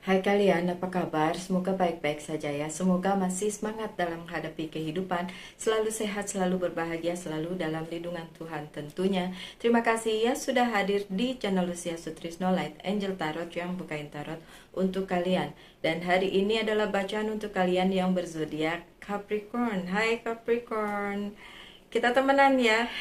Hai kalian, apa kabar? Semoga baik-baik saja ya. Semoga masih semangat dalam menghadapi kehidupan, selalu sehat, selalu berbahagia, selalu dalam lindungan Tuhan tentunya. Terima kasih ya sudah hadir di channel Lucia Sutrisno Light Angel Tarot yang bukain tarot untuk kalian. Dan hari ini adalah bacaan untuk kalian yang berzodiak Capricorn. Hai Capricorn, kita temenan ya.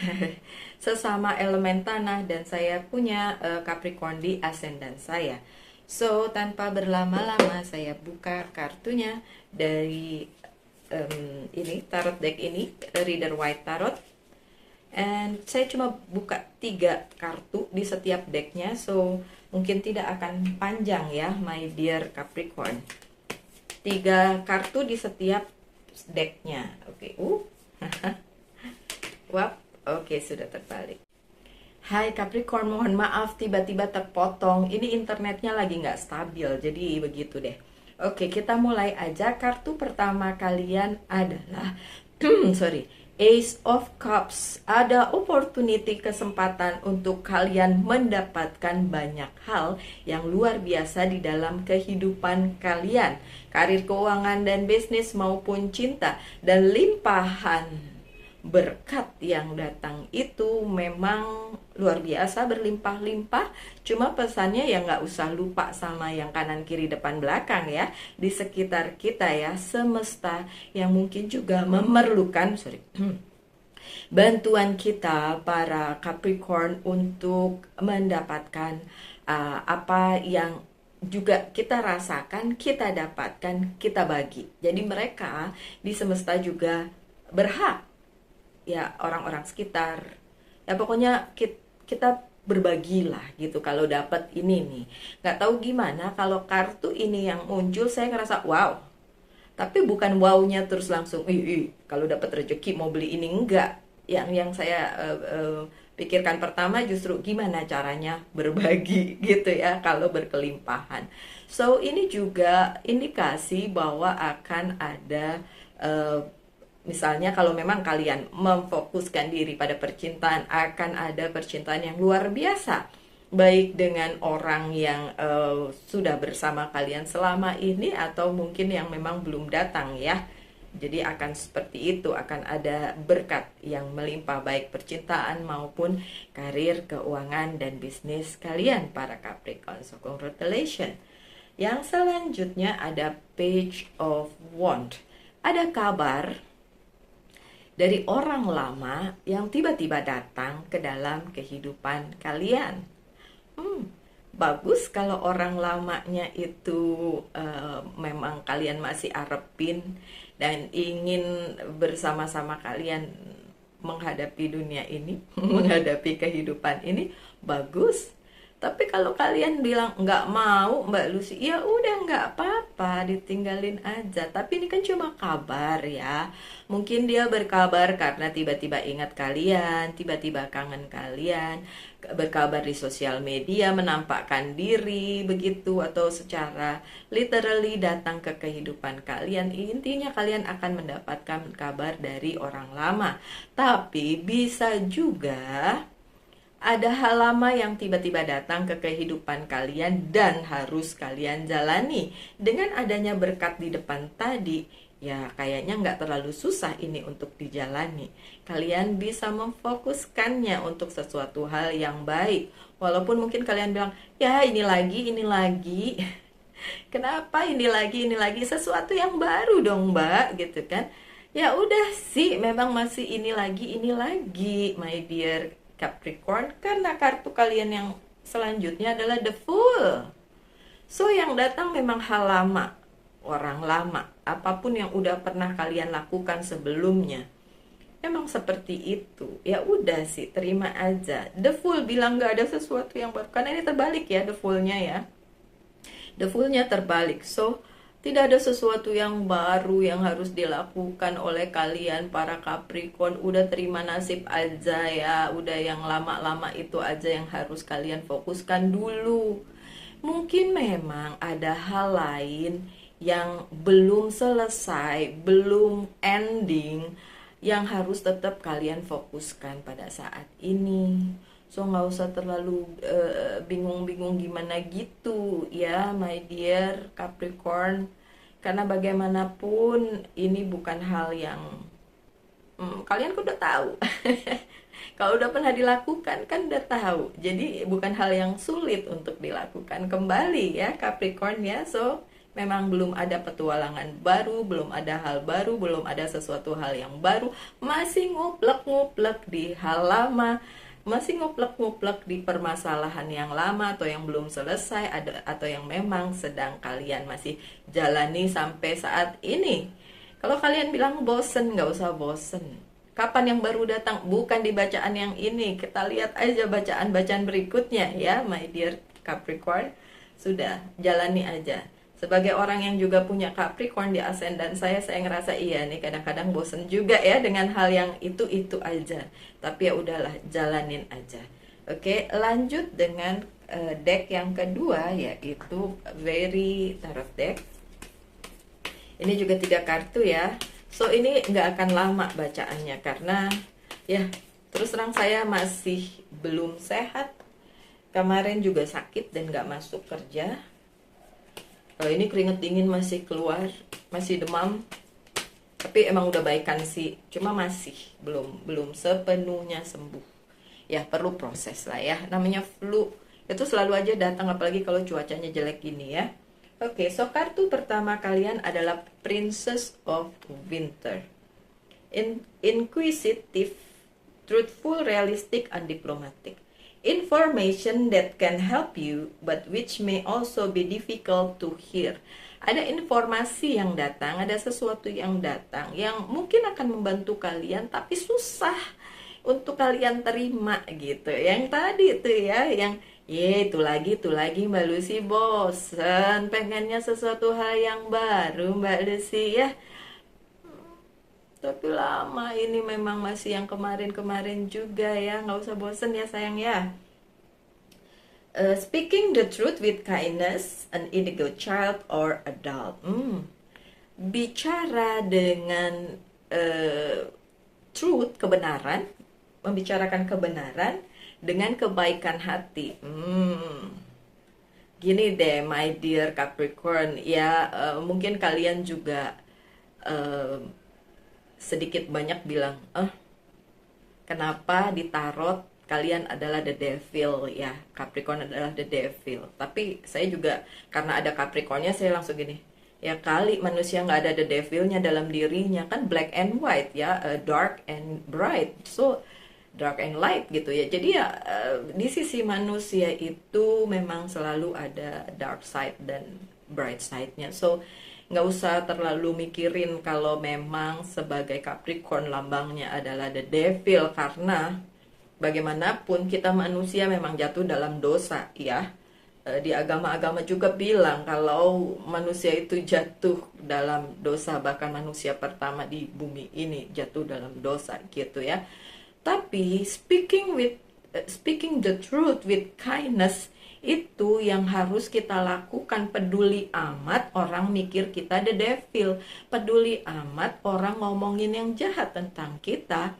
Sesama elemen tanah dan saya punya Capricorn di ascendant saya. So, tanpa berlama-lama saya buka kartunya dari ini tarot deck ini, Reader White Tarot. And saya cuma buka 3 kartu di setiap decknya, so mungkin tidak akan panjang ya, my dear Capricorn. 3 kartu di setiap decknya. Oke, wap, oke, sudah terbalik. Hai Capricorn, mohon maaf tiba-tiba terpotong. Ini internetnya lagi nggak stabil, jadi begitu deh. Oke, kita mulai aja. Kartu pertama kalian adalah sorry, Ace of Cups. Ada opportunity, kesempatan untuk kalian mendapatkan banyak hal yang luar biasa di dalam kehidupan kalian. Karir, keuangan, dan bisnis maupun cinta. Dan limpahan berkat yang datang itu memang luar biasa, berlimpah-limpah. Cuma pesannya ya nggak usah lupa sama yang kanan kiri depan belakang ya, di sekitar kita ya, semesta yang mungkin juga memerlukan bantuan kita para Capricorn untuk mendapatkan apa yang juga kita rasakan, kita dapatkan, kita bagi. Jadi mereka di semesta juga berhak ya, orang-orang sekitar ya, pokoknya kita berbagilah gitu kalau dapat ini nih. Nggak tahu gimana kalau kartu ini yang muncul, saya ngerasa wow, tapi bukan wownya terus langsung kalau dapat rezeki mau beli ini, enggak. Yang saya pikirkan pertama justru gimana caranya berbagi gitu ya kalau berkelimpahan. So ini juga indikasi bahwa akan ada misalnya kalau memang kalian memfokuskan diri pada percintaan, akan ada percintaan yang luar biasa. Baik dengan orang yang sudah bersama kalian selama ini, atau mungkin yang memang belum datang ya. Jadi akan seperti itu, akan ada berkat yang melimpah baik percintaan maupun karir, keuangan, dan bisnis kalian para Capricorn. So congratulations. Yang selanjutnya ada Page of Wands. Ada kabar dari orang lama yang tiba-tiba datang ke dalam kehidupan kalian. Bagus kalau orang lamanya itu memang kalian masih arepin dan ingin bersama-sama kalian menghadapi dunia ini, menghadapi kehidupan ini, bagus. Tapi kalau kalian bilang nggak mau Mbak Lucy, ya udah nggak apa-apa, ditinggalin aja. Tapi ini kan cuma kabar ya. Mungkin dia berkabar karena tiba-tiba ingat kalian, tiba-tiba kangen kalian, berkabar di sosial media, menampakkan diri begitu, atau secara literally datang ke kehidupan kalian. Intinya kalian akan mendapatkan kabar dari orang lama. Tapi bisa juga ada hal lama yang tiba-tiba datang ke kehidupan kalian dan harus kalian jalani. Dengan adanya berkat di depan tadi, ya kayaknya nggak terlalu susah ini untuk dijalani. Kalian bisa memfokuskannya untuk sesuatu hal yang baik. Walaupun mungkin kalian bilang, ya ini lagi, ini lagi. Kenapa ini lagi, sesuatu yang baru dong Mbak, gitu kan. Ya udah sih, memang masih ini lagi, my dear Capricorn, karena kartu kalian yang selanjutnya adalah The Fool. So yang datang memang hal lama, orang lama, apapun yang udah pernah kalian lakukan sebelumnya, memang seperti itu. Ya udah sih, terima aja. The Fool bilang gak ada sesuatu yang baru, karena ini terbalik ya, The Fool-nya ya. The Fool-nya terbalik. So tidak ada sesuatu yang baru yang harus dilakukan oleh kalian para Capricorn. Udah terima nasib aja ya. Udah yang lama-lama itu aja yang harus kalian fokuskan dulu. Mungkin memang ada hal lain yang belum selesai, belum ending, yang harus tetap kalian fokuskan pada saat ini. So nggak usah terlalu bingung-bingung gimana gitu ya, my dear Capricorn. Karena bagaimanapun ini bukan hal yang kalian udah tahu. Kalau udah pernah dilakukan kan udah tahu. Jadi bukan hal yang sulit untuk dilakukan kembali ya Capricorn ya. So memang belum ada petualangan baru, belum ada hal baru, belum ada sesuatu hal yang baru. Masih nguplek-nguplek di hal lama, masih nguplek-nguplek di permasalahan yang lama atau yang belum selesai, atau yang memang sedang kalian masih jalani sampai saat ini. Kalau kalian bilang bosen, nggak usah bosen. Kapan yang baru datang? Bukan di bacaan yang ini. Kita lihat aja bacaan-bacaan berikutnya ya, my dear Capricorn. Sudah, jalani aja. Sebagai orang yang juga punya Capricorn di ascendant saya ngerasa iya nih kadang-kadang bosen juga ya dengan hal yang itu-itu aja. Tapi ya udahlah, jalanin aja. Oke, lanjut dengan deck yang kedua, yaitu Very Tarot Deck. Ini juga 3 kartu ya. So ini nggak akan lama bacaannya karena ya terus terang saya masih belum sehat. Kemarin juga sakit dan nggak masuk kerja. Ini keringet dingin masih keluar, masih demam. Tapi emang udah baikan sih, cuma masih belum sepenuhnya sembuh. Ya perlu proses lah ya. Namanya flu itu selalu aja datang, apalagi kalau cuacanya jelek gini ya. Oke, so kartu pertama kalian adalah Princess of Winter. Inquisitive, truthful, realistic, and diplomatic. Information that can help you, but which may also be difficult to hear. Ada informasi yang datang, ada sesuatu yang datang, yang mungkin akan membantu kalian, tapi susah untuk kalian terima gitu. Yang tadi tuh ya, yang itu lagi Mbak Lucy bosen, pengennya sesuatu hal yang baru Mbak Lucy ya. Tapi lama ini memang masih yang kemarin-kemarin juga ya, nggak usah bosen ya sayang ya. Speaking the truth with kindness, an indigo child or adult. Bicara dengan truth, kebenaran, membicarakan kebenaran dengan kebaikan hati. Gini deh, my dear Capricorn, ya mungkin kalian juga sedikit banyak bilang, kenapa di tarot kalian adalah the devil ya, Capricorn adalah the devil. Tapi saya juga karena ada Capricornnya saya langsung gini, ya kali manusia nggak ada the devilnya dalam dirinya, kan black and white ya, dark and bright. So dark and light gitu ya. Jadi ya di sisi manusia itu memang selalu ada dark side dan bright side-nya. So nggak usah terlalu mikirin kalau memang sebagai Capricorn lambangnya adalah the devil, karena bagaimanapun kita manusia memang jatuh dalam dosa ya. Di agama-agama juga bilang kalau manusia itu jatuh dalam dosa, bahkan manusia pertama di bumi ini jatuh dalam dosa gitu ya. Tapi speaking the truth with kindness itu yang harus kita lakukan. Peduli amat orang mikir kita the devil, peduli amat orang ngomongin yang jahat tentang kita.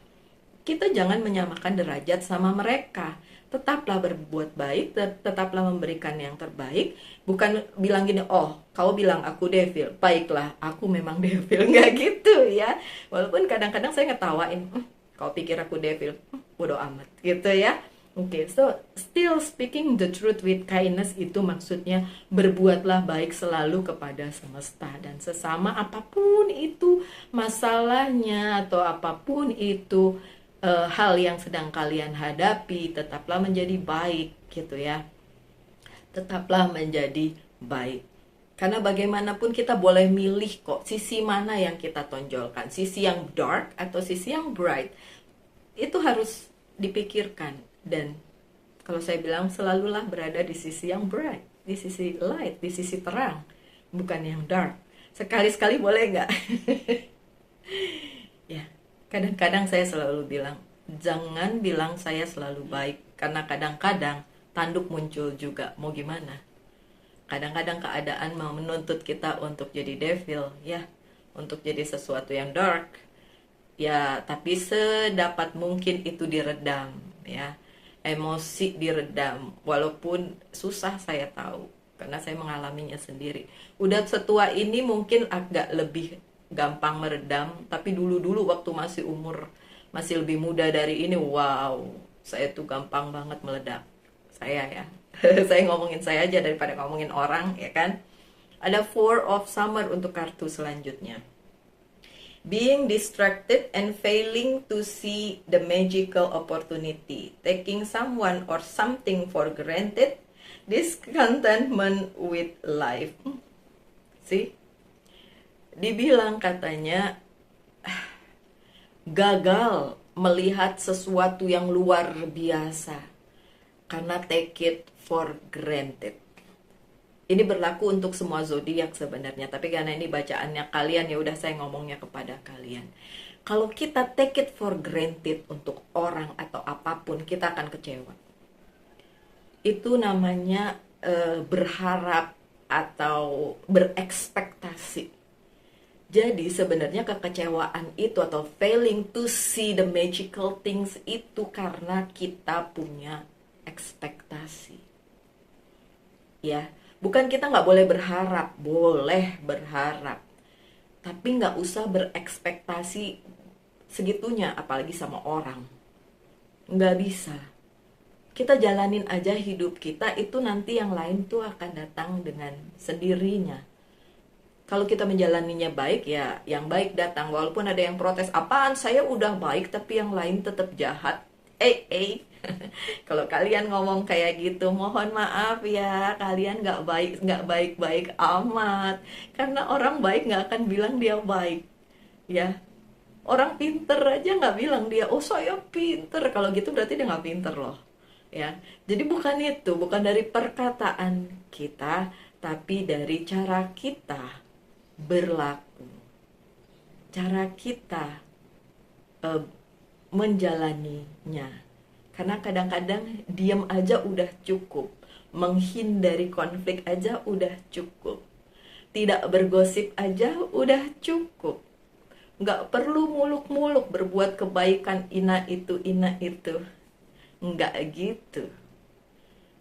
Kita jangan menyamakan derajat sama mereka. Tetaplah berbuat baik, tetaplah memberikan yang terbaik. Bukan bilang gini, oh kau bilang aku devil, baiklah aku memang devil. Nggak gitu ya. Walaupun kadang-kadang saya ngetawain, kau pikir aku devil, bodoh amat gitu ya. Oke, so still speaking the truth with kindness itu maksudnya berbuatlah baik selalu kepada semesta dan sesama, apapun itu masalahnya atau apapun itu hal yang sedang kalian hadapi, tetaplah menjadi baik gitu ya. Tetaplah menjadi baik. Karena bagaimanapun kita boleh milih kok sisi mana yang kita tonjolkan, sisi yang dark atau sisi yang bright. Itu harus dipikirkan. Dan kalau saya bilang selalulah berada di sisi yang bright, di sisi light, di sisi terang, bukan yang dark. Sekali-sekali boleh nggak? Ya, kadang-kadang saya selalu bilang, jangan bilang saya selalu baik, karena kadang-kadang tanduk muncul juga, mau gimana? Kadang-kadang keadaan mau menuntut kita untuk jadi devil, ya, untuk jadi sesuatu yang dark, ya, tapi sedapat mungkin itu diredam, ya. emosi diredam, walaupun susah saya tahu karena saya mengalaminya sendiri. Udah setua ini mungkin agak lebih gampang meredam, tapi dulu-dulu waktu masih lebih muda dari ini, wow, saya tuh gampang banget meledak. Saya ya. Saya ngomongin saya aja daripada ngomongin orang, ya kan? Ada Four of Summer untuk kartu selanjutnya. Being distracted and failing to see the magical opportunity, taking someone or something for granted, discontentment with life. See? Dibilang katanya gagal melihat sesuatu yang luar biasa karena take it for granted. Ini berlaku untuk semua zodiak sebenarnya, tapi karena ini bacaannya kalian, ya udah saya ngomongnya kepada kalian. Kalau kita take it for granted untuk orang atau apapun, kita akan kecewa. Itu namanya berharap atau berekspektasi. Jadi sebenarnya kekecewaan itu atau failing to see the magical things itu karena kita punya ekspektasi. Ya, bukan kita nggak boleh berharap, boleh berharap. Tapi nggak usah berekspektasi segitunya, apalagi sama orang. Nggak bisa. Kita jalanin aja hidup kita, itu nanti yang lain tuh akan datang dengan sendirinya. Kalau kita menjalaninya baik, ya yang baik datang. Walaupun ada yang protes, apaan saya udah baik tapi yang lain tetap jahat. Kalau kalian ngomong kayak gitu, mohon maaf ya, kalian nggak baik-baik amat. Karena orang baik nggak akan bilang dia baik, ya. Orang pinter aja nggak bilang dia, oh saya pinter. Kalau gitu berarti dia nggak pinter loh, ya. Jadi bukan itu, bukan dari perkataan kita, tapi dari cara kita berlaku, cara kita menjalaninya. Karena kadang-kadang diam aja udah cukup, menghindari konflik aja udah cukup, tidak bergosip aja udah cukup. Nggak perlu muluk-muluk berbuat kebaikan ina itu. Nggak gitu.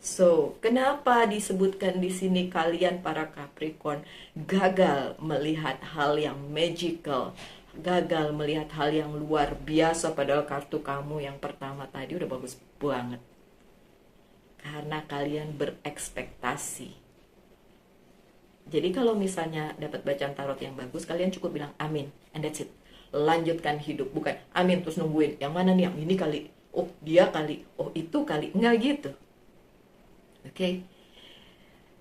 So, kenapa disebutkan di sini kalian para Capricorn gagal melihat hal yang magical, gagal melihat hal yang luar biasa, padahal kartu kamu yang pertama tadi udah bagus banget. Karena kalian berekspektasi. Jadi kalau misalnya dapat bacaan tarot yang bagus, kalian cukup bilang amin, and that's it. Lanjutkan hidup, bukan amin terus nungguin yang mana nih, yang ini kali, oh dia kali, oh itu kali, nggak gitu. Oke.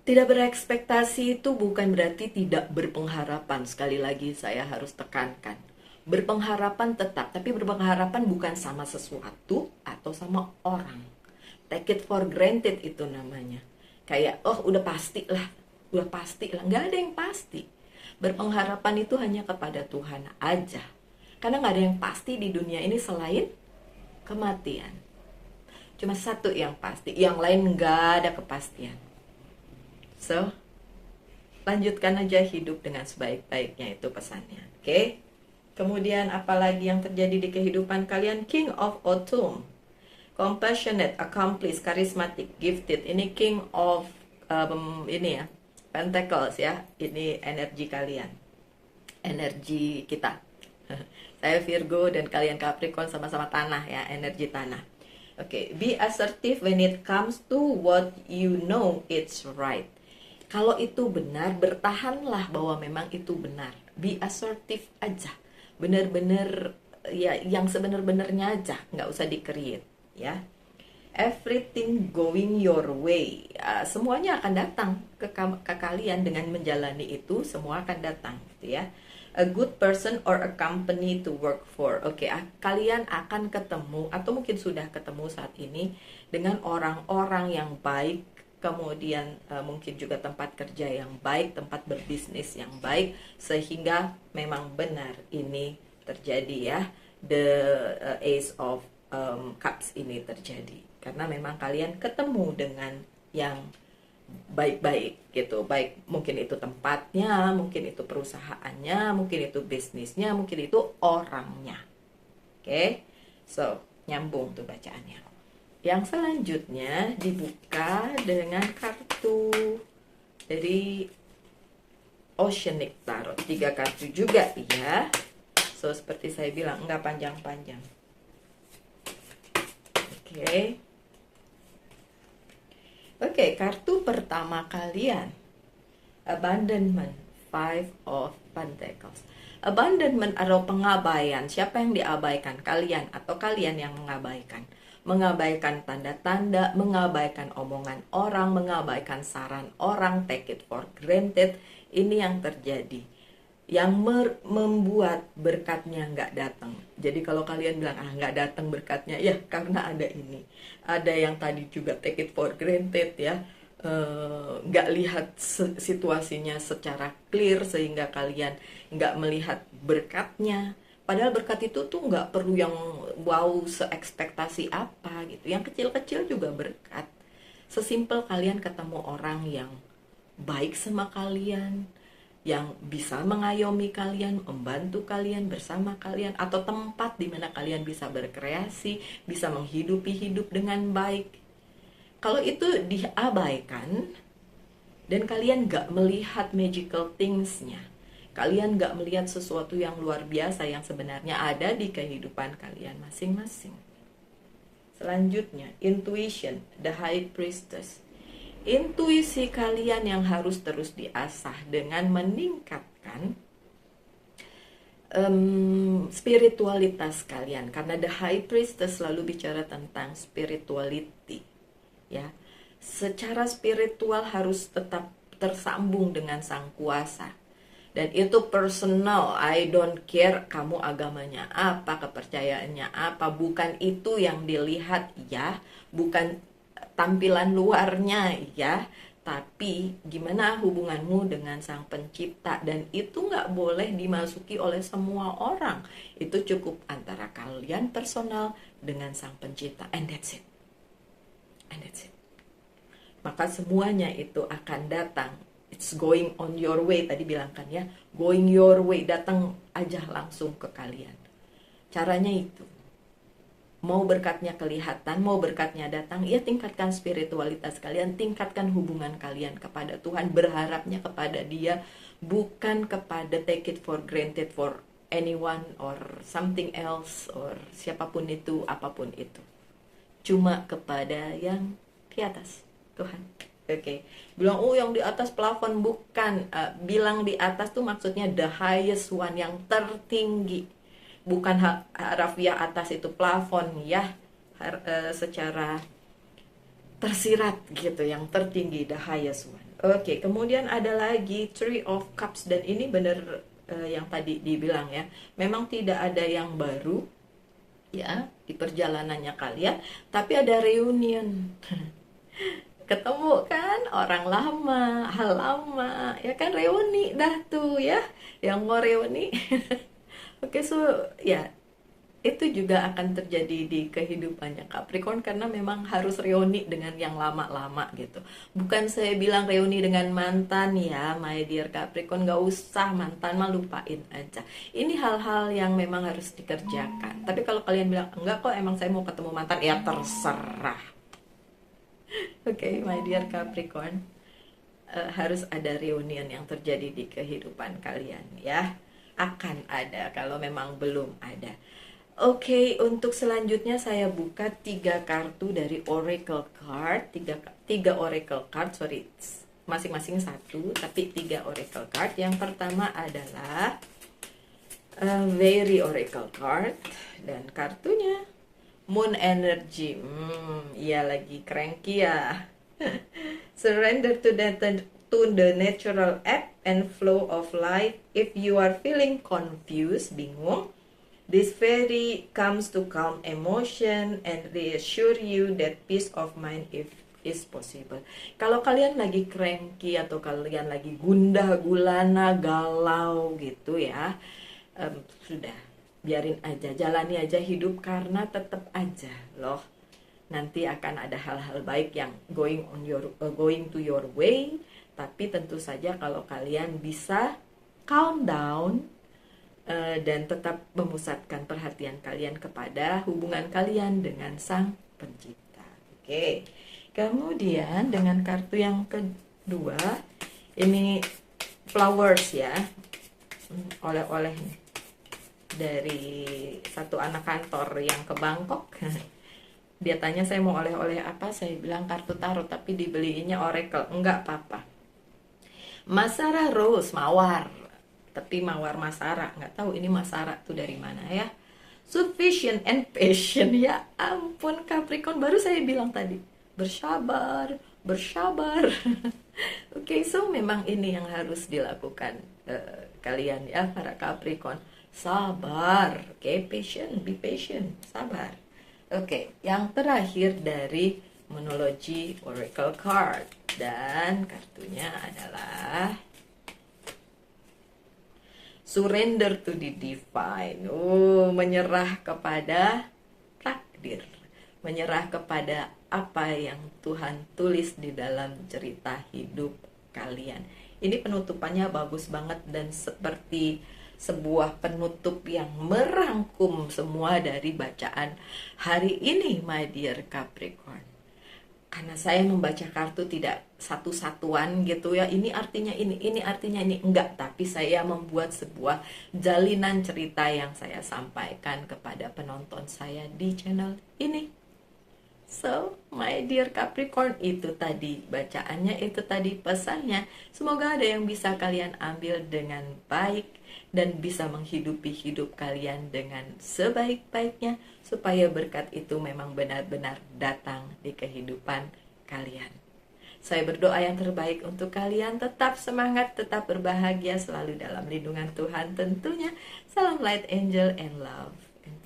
Tidak berekspektasi itu bukan berarti tidak berpengharapan. Sekali lagi saya harus tekankan. Berpengharapan tetap, tapi berpengharapan bukan sama sesuatu atau sama orang. Take it for granted itu namanya. Kayak, oh udah pasti lah. Nggak ada yang pasti. Berpengharapan itu hanya kepada Tuhan aja. Karena nggak ada yang pasti di dunia ini selain kematian. Cuma satu yang pasti, yang lain nggak ada kepastian. So, lanjutkan aja hidup dengan sebaik-baiknya, itu pesannya. Oke? Kemudian apalagi yang terjadi di kehidupan kalian? King of Autumn. Compassionate, accomplished, charismatic, gifted. Ini King of ini ya, Pentacles ya. Ini energi kalian. Energi kita. Saya Virgo dan kalian Capricorn sama-sama tanah ya, energi tanah. Oke, be assertive when it comes to what you know it's right. Kalau itu benar, bertahanlah bahwa memang itu benar. Be assertive aja. Benar-benar ya, yang sebenar-benarnya aja, nggak usah di-create ya. Everything going your way. Semuanya akan datang ke kalian dengan menjalani itu, semua akan datang gitu ya. A good person or a company to work for. Oke, kalian akan ketemu atau mungkin sudah ketemu saat ini dengan orang-orang yang baik, kemudian mungkin juga tempat kerja yang baik, tempat berbisnis yang baik, sehingga memang benar ini terjadi ya. The Ace of Cups ini terjadi karena memang kalian ketemu dengan yang baik-baik gitu, baik mungkin itu tempatnya, mungkin itu perusahaannya, mungkin itu bisnisnya, mungkin itu orangnya. Oke, so nyambung tuh bacaannya. Yang selanjutnya dibuka dengan kartu dari Oceanic Tarot. 3 kartu juga ya. So seperti saya bilang, nggak panjang-panjang. Oke, kartu pertama kalian, Abandonment, Five of Pentacles. Abandonment atau pengabaian. Siapa yang diabaikan? Kalian atau kalian yang mengabaikan? Mengabaikan tanda-tanda, mengabaikan omongan orang, mengabaikan saran orang, take it for granted. Ini yang terjadi, yang membuat berkatnya nggak datang. Jadi kalau kalian bilang nggak datang berkatnya, ya karena ada ini. Ada yang tadi juga take it for granted ya, nggak lihat situasinya secara clear sehingga kalian nggak melihat berkatnya. Padahal berkat itu tuh nggak perlu yang wow seekspektasi apa gitu. Yang kecil-kecil juga berkat. Sesimpel kalian ketemu orang yang baik sama kalian, yang bisa mengayomi kalian, membantu kalian, bersama kalian, atau tempat di mana kalian bisa berkreasi, bisa menghidupi hidup dengan baik. Kalau itu diabaikan dan kalian gak melihat magical things-nya, kalian gak melihat sesuatu yang luar biasa yang sebenarnya ada di kehidupan kalian masing-masing. Selanjutnya, intuition, the high priestess. Intuisi kalian yang harus terus diasah dengan meningkatkan spiritualitas kalian, karena the high priestess selalu bicara tentang spirituality ya. Secara spiritual harus tetap tersambung dengan sang kuasa, dan itu personal. I don't care kamu agamanya apa, kepercayaannya apa, bukan itu yang dilihat ya, bukan tampilan luarnya ya, tapi gimana hubunganmu dengan sang pencipta. Dan itu nggak boleh dimasuki oleh semua orang, itu cukup antara kalian personal dengan sang pencipta, and that's it. Maka semuanya itu akan datang. It's going on your way, tadi bilang kan ya, going your way, datang aja langsung ke kalian. Caranya itu, mau berkatnya kelihatan, mau berkatnya datang, ya tingkatkan spiritualitas kalian, tingkatkan hubungan kalian kepada Tuhan, berharapnya kepada Dia, bukan kepada take it for granted for anyone or something else or siapapun itu, apapun itu. Cuma kepada yang di atas, Tuhan. Oke. Bilang yang di atas plafon, bukan. Bilang di atas tuh maksudnya the highest one, yang tertinggi. Bukan harafiah atas itu plafon ya, secara tersirat gitu, yang tertinggi, the highest one. Oke, kemudian ada lagi Three of Cups, dan ini benar yang tadi dibilang ya, memang tidak ada yang baru ya di perjalanannya kalian, tapi ada reunion. Ketemu kan orang lama, hal lama, ya kan, reuni dah tuh ya, yang mau reuni. Oke, so ya itu juga akan terjadi di kehidupannya Capricorn, karena memang harus reuni dengan yang lama-lama gitu. Bukan saya bilang reuni dengan mantan ya, my dear Capricorn, gak usah, mantan mah lupain aja. Ini hal-hal yang memang harus dikerjakan. Tapi kalau kalian bilang enggak kok, emang saya mau ketemu mantan, ya terserah. Oke, my dear Capricorn, harus ada reunion yang terjadi di kehidupan kalian ya. Akan ada kalau memang belum ada. Oke, untuk selanjutnya saya buka 3 kartu dari Oracle Card. 3 Oracle Card, sorry, masing-masing 1, tapi 3 Oracle Card. Yang pertama adalah Very Oracle Card, dan kartunya Moon Energy. Iya, lagi cranky ya. Surrender to the natural ebb and flow of life. If you are feeling confused, bingung, this fairy comes to calm emotion and reassure you that peace of mind is possible. Kalau kalian lagi cranky atau kalian lagi gundah gulana, galau gitu ya, sudah, biarin aja, jalani aja hidup, karena tetap aja loh nanti akan ada hal-hal baik yang going to your way. Tapi tentu saja kalau kalian bisa calm down dan tetap memusatkan perhatian kalian kepada hubungan kalian dengan sang pencipta. Oke. Kemudian dengan kartu yang kedua, ini flowers ya. Oleh-oleh nih. Dari satu anak kantor yang ke Bangkok. Dia tanya saya mau oleh-oleh apa, saya bilang kartu tarot, tapi dibeliinnya oracle. Enggak apa-apa. Masara Rose, mawar. Tapi mawar Masara, nggak tahu ini Masara tuh dari mana ya. Sufficient and patient, ya ampun Capricorn, baru saya bilang tadi. Bersabar, bersabar. Oke, so memang ini yang harus dilakukan kalian ya para Capricorn. Sabar, oke, patient, be patient, sabar. Oke, yang terakhir dari Monology Oracle Card. Dan kartunya adalah Surrender to the Divine. Menyerah kepada takdir. Menyerah kepada apa yang Tuhan tulis di dalam cerita hidup kalian. Ini penutupannya bagus banget dan seperti sebuah penutup yang merangkum semua dari bacaan hari ini, my dear Capricorn. Karena saya membaca kartu tidak satu-satuan gitu ya, ini artinya ini artinya ini, enggak, tapi saya membuat sebuah jalinan cerita yang saya sampaikan kepada penonton saya di channel ini. So, my dear Capricorn, itu tadi bacaannya, itu tadi pesannya. Semoga ada yang bisa kalian ambil dengan baik dan bisa menghidupi hidup kalian dengan sebaik-baiknya, supaya berkat itu memang benar-benar datang di kehidupan kalian. Saya berdoa yang terbaik untuk kalian. Tetap semangat, tetap berbahagia, selalu dalam lindungan Tuhan tentunya. Salam light, angel, and love, and